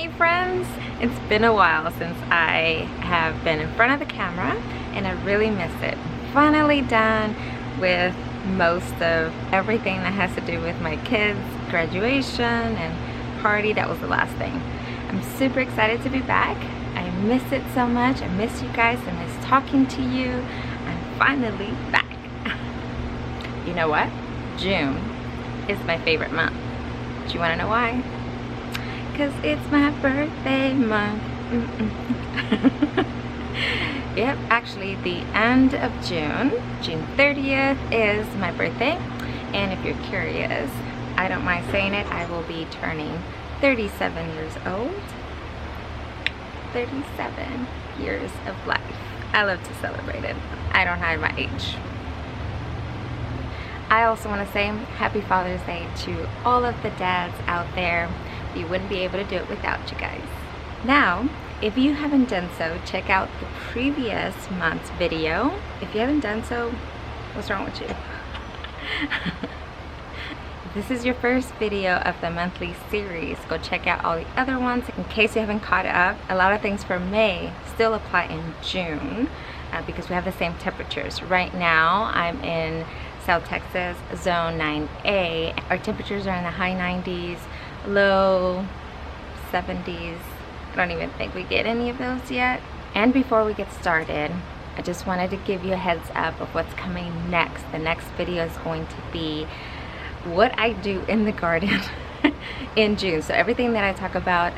Hey friends, it's been a while since I have been in front of the camera and I really miss it. Finally done with most of everything that has to do with my kids' graduation and party. That was the last thing. I'm super excited to be back. I miss it so much. I miss you guys. I miss talking to you. I'm finally back. You know what? June is my favorite month. Do you want to know why? Because it's my birthday month. Yep, actually the end of June 30th is my birthday. And if you're curious, I don't mind saying it, I will be turning 37 years old. 37 years of life. I love to celebrate it. I don't hide my age. I also want to say happy Father's Day to all of the dads out there. We wouldn't be able to do it without you guys. Now, if you haven't done so, check out the previous month's video. If you haven't done so, what's wrong with you? If this is your first video of the monthly series, go check out all the other ones in case you haven't caught up. A lot of things for May still apply in June because we have the same temperatures. Right now, I'm in South Texas, zone 9A. Our temperatures are in the high 90s, low 70s. I don't even think we get any of those yet. And before we get started, I just wanted to give you a heads up of what's coming next. The next video is going to be what I do in the garden in June. So everything that I talk about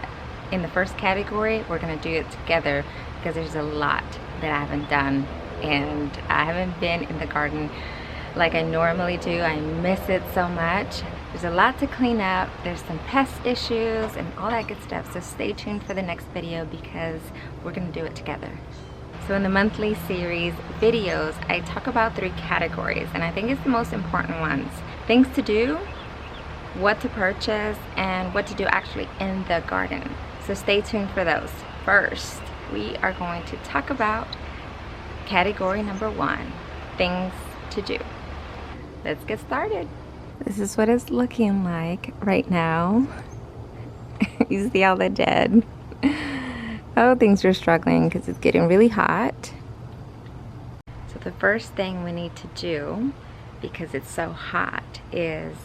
in the first category, we're gonna do it together because there's a lot that I haven't done and I haven't been in the garden like I normally do. I miss it so much. There's a lot to clean up. There's some pest issues and all that good stuff. So stay tuned for the next video because we're gonna do it together. So in the monthly series videos, I talk about 3 categories and I think it's the most important ones. Things to do, what to purchase, and what to do actually in the garden. So stay tuned for those. First, we are going to talk about category number 1, things to do. Let's get started. This is what it's looking like right now. You see all the dead. Oh, things are struggling because it's getting really hot. So the first thing we need to do, because it's so hot, is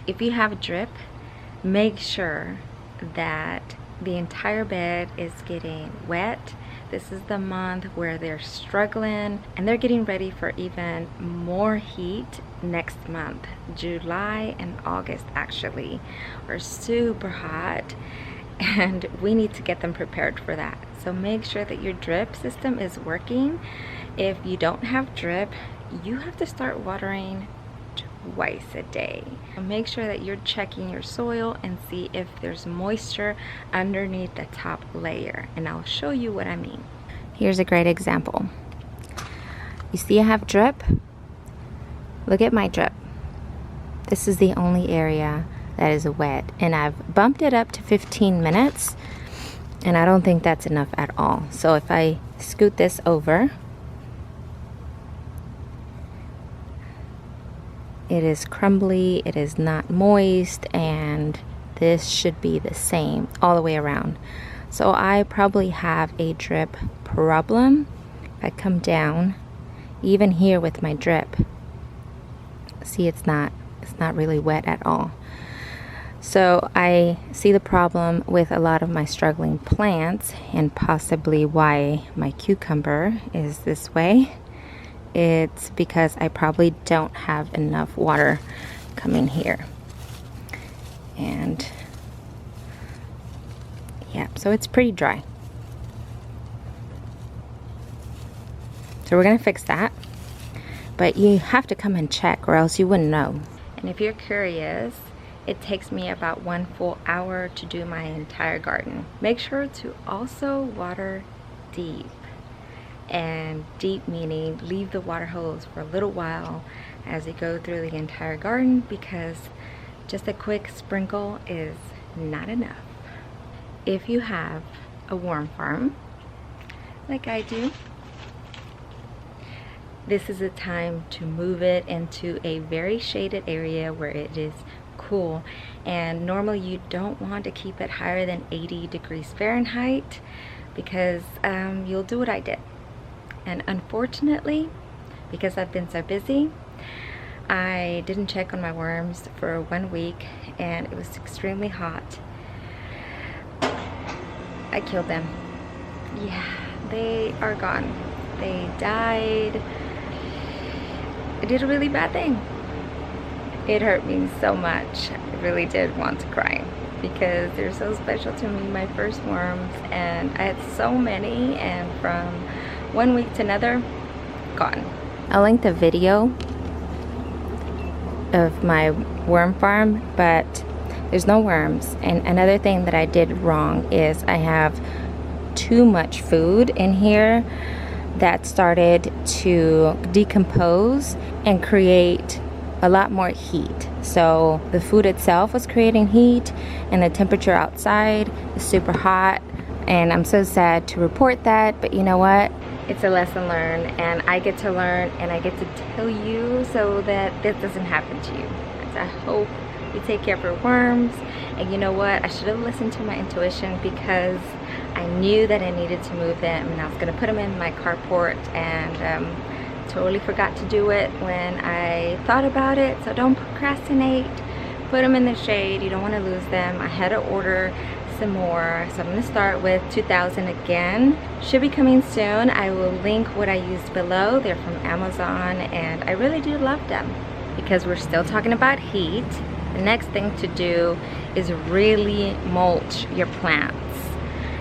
if you have a drip, make sure that the entire bed is getting wet. This is the month where they're struggling and they're getting ready for even more heat next month. July and August actually are super hot and we need to get them prepared for that. So make sure that your drip system is working. If you don't have drip, you have to start watering twice a day. Make sure that you're checking your soil and see if there's moisture underneath the top layer, and I'll show you what I mean. Here's a great example. You see I have drip? Look at my drip. This is the only area that is wet, and I've bumped it up to 15 minutes and I don't think that's enough at all. So if I scoot this over, it is crumbly, it is not moist, and this should be the same all the way around. So I probably have a drip problem. If I come down, even here with my drip, see it's not really wet at all. So I see the problem with a lot of my struggling plants and possibly why my cucumber is this way. It's because I probably don't have enough water coming here. And yeah, so it's pretty dry. So we're gonna fix that. But you have to come and check or else you wouldn't know. And if you're curious, it takes me about 1 full hour to do my entire garden. Make sure to also water deep. And deep meaning leave the water hose for a little while as you go through the entire garden, because just a quick sprinkle is not enough. If you have a worm farm like I do, this is a time to move it into a very shaded area where it is cool and normally you don't want to keep it higher than 80 degrees Fahrenheit because you'll do what I did. And unfortunately, because I've been so busy, I didn't check on my worms for 1 week and it was extremely hot. I killed them. Yeah, they are gone. They died. I did a really bad thing. It hurt me so much. I really did want to cry because they're so special to me, my first worms, and I had so many, and from 1 week to another, gone. I'll link the video of my worm farm, but there's no worms. And another thing that I did wrong is I have too much food in here that started to decompose and create a lot more heat. So the food itself was creating heat and the temperature outside is super hot, and I'm so sad to report that, but you know what? It's a lesson learned, and I get to learn and I get to tell you so that this doesn't happen to you. So I hope you take care of your worms. And you know what? I should have listened to my intuition because I knew that I needed to move them, and I was going to put them in my carport, and totally forgot to do it when I thought about it. So don't procrastinate. Put them in the shade. You don't want to lose them. I had to order some more, so I'm going to start with 2000 again. Should be coming soon. I will link what I used below. They're from Amazon, and I really do love them. Because we're still talking about heat, the next thing to do is really mulch your plants.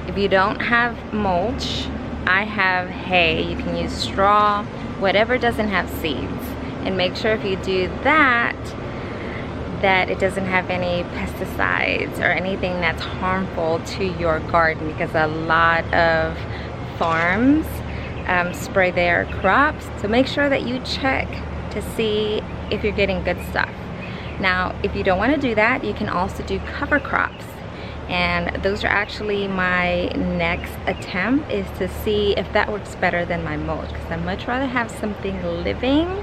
If you don't have mulch, I have hay. You can use straw, whatever doesn't have seeds, and make sure if you do that it doesn't have any pesticides or anything that's harmful to your garden, because a lot of farms spray their crops. So make sure that you check to see if you're getting good stuff. Now, if you don't want to do that, you can also do cover crops. And those are actually my next attempt, is to see if that works better than my mulch, because I'd much rather have something living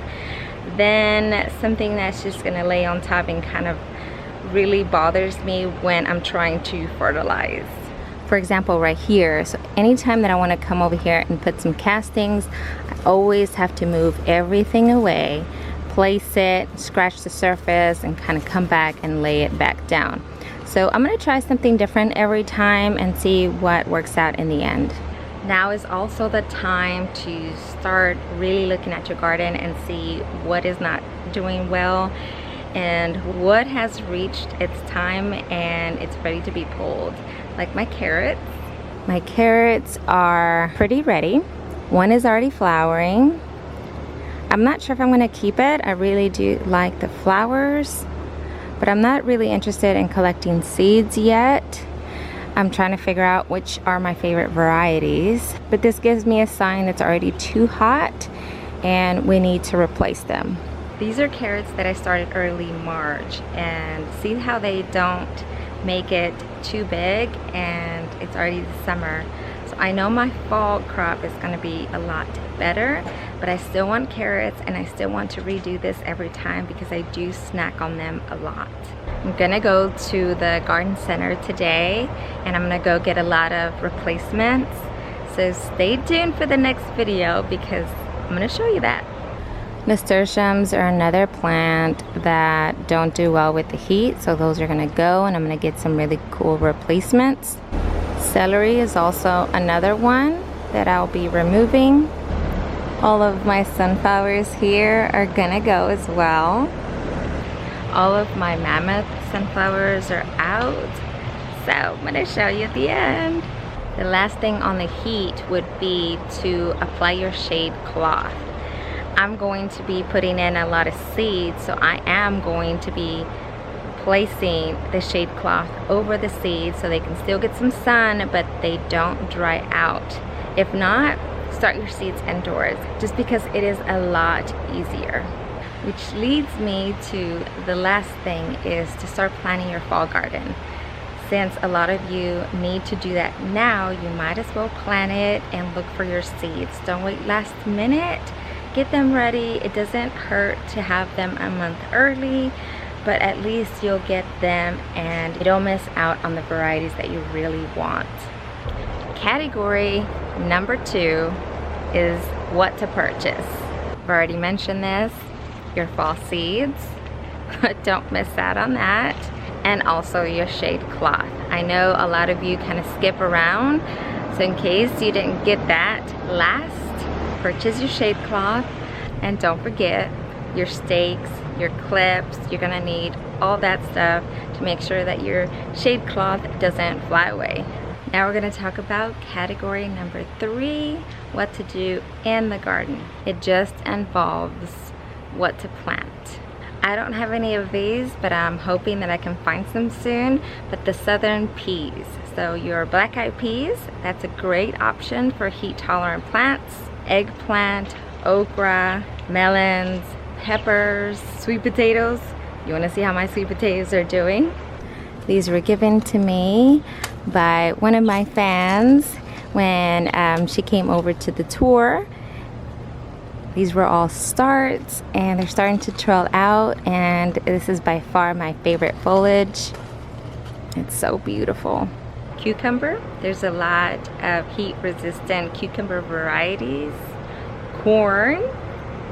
than something that's just gonna lay on top and kind of really bothers me when I'm trying to fertilize. For example, right here, so anytime that I want to come over here and put some castings, I always have to move everything away, place it, scratch the surface, and kind of come back and lay it back down. So I'm going to try something different every time and see what works out in the end. Now is also the time to start really looking at your garden and see what is not doing well and what has reached its time and it's ready to be pulled. Like my carrots. My carrots are pretty ready. One is already flowering. I'm not sure if I'm going to keep it. I really do like the flowers, but I'm not really interested in collecting seeds yet. I'm trying to figure out which are my favorite varieties, but this gives me a sign it's already too hot and we need to replace them. These are carrots that I started early March, and see how they don't make it too big, and it's already the summer. So I know my fall crop is going to be a lot better, but I still want carrots and I still want to redo this every time because I do snack on them a lot. I'm gonna go to the garden center today and I'm gonna go get a lot of replacements. So stay tuned for the next video because I'm gonna show you that. Nasturtiums are another plant that don't do well with the heat, so those are gonna go, and I'm gonna get some really cool replacements. Celery is also another one that I'll be removing. All of my sunflowers here are gonna go as well. All of my mammoth sunflowers are out, so I'm gonna show you at the end. The last thing on the heat would be to apply your shade cloth. I'm going to be putting in a lot of seeds, so I am going to be placing the shade cloth over the seeds so they can still get some sun but they don't dry out. If not, start your seeds indoors just because it is a lot easier. Which leads me to the last thing, is to start planning your fall garden. Since a lot of you need to do that now, you might as well plan it and look for your seeds. Don't wait last minute. Get them ready. It doesn't hurt to have them a month early, but at least you'll get them and you don't miss out on the varieties that you really want. Category number 2 is what to purchase. I've already mentioned this, your fall seeds, don't miss out on that, and also your shade cloth. I know a lot of you kind of skip around, so in case you didn't get that last, purchase your shade cloth, and don't forget your stakes, your clips. You're gonna need all that stuff to make sure that your shade cloth doesn't fly away. Now we're gonna talk about category number 3, what to do in the garden. It just involves what to plant. I don't have any of these, but I'm hoping that I can find some soon, but the southern peas. So your black-eyed peas, that's a great option for heat-tolerant plants. Eggplant, okra, melons, peppers, sweet potatoes. You wanna see how my sweet potatoes are doing? These were given to me by one of my fans when she came over to the tour. These were all starts and they're starting to trail out, and this is by far my favorite foliage. It's so beautiful. Cucumber, there's a lot of heat resistant cucumber varieties. Corn,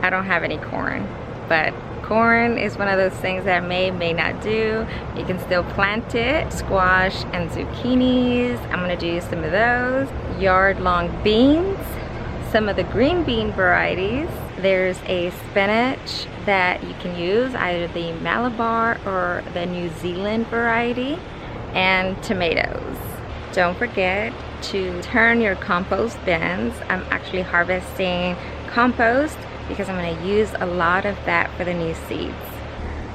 I don't have any corn, but corn is one of those things that may not do. You can still plant it. Squash and zucchinis, I'm gonna do some of those. Yard long beans, some of the green bean varieties. There's a spinach that you can use, either the Malabar or the New Zealand variety, and tomatoes. Don't forget to turn your compost bins. I'm actually harvesting compost because I'm going to use a lot of that for the new seeds.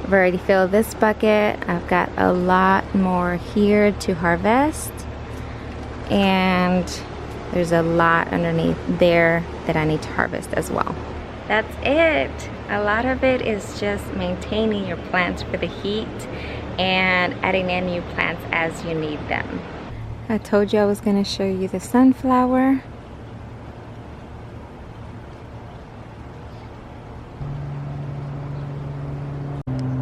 I've already filled this bucket. I've got a lot more here to harvest, and there's a lot underneath there that I need to harvest as well. That's it. A lot of it is just maintaining your plants for the heat and adding in new plants as you need them. I told you I was going to show you the sunflower.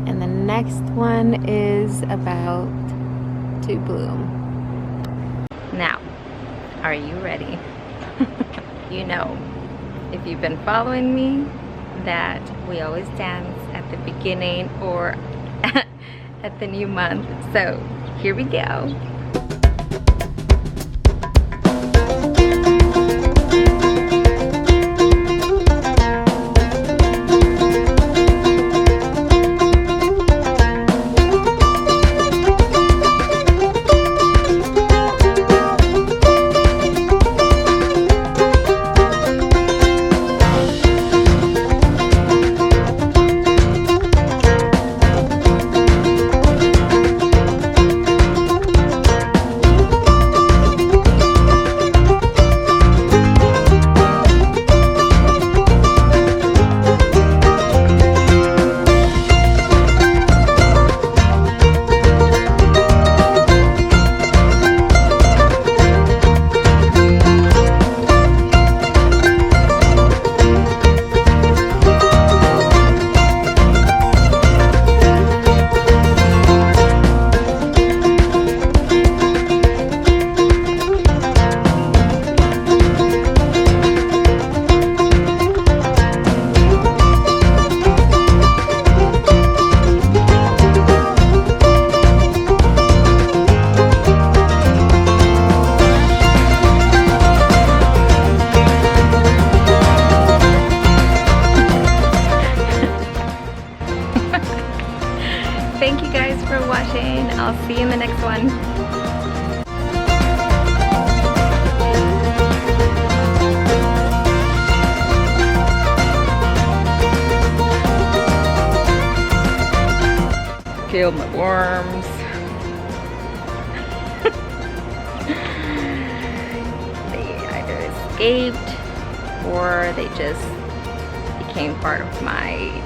And the next one is about to bloom. Now, are you ready? You know, if you've been following me, that we always dance at the beginning or at the new month. So here we go. Thank you guys for watching. I'll see you in the next one. Killed my worms. They either escaped or they just became part of my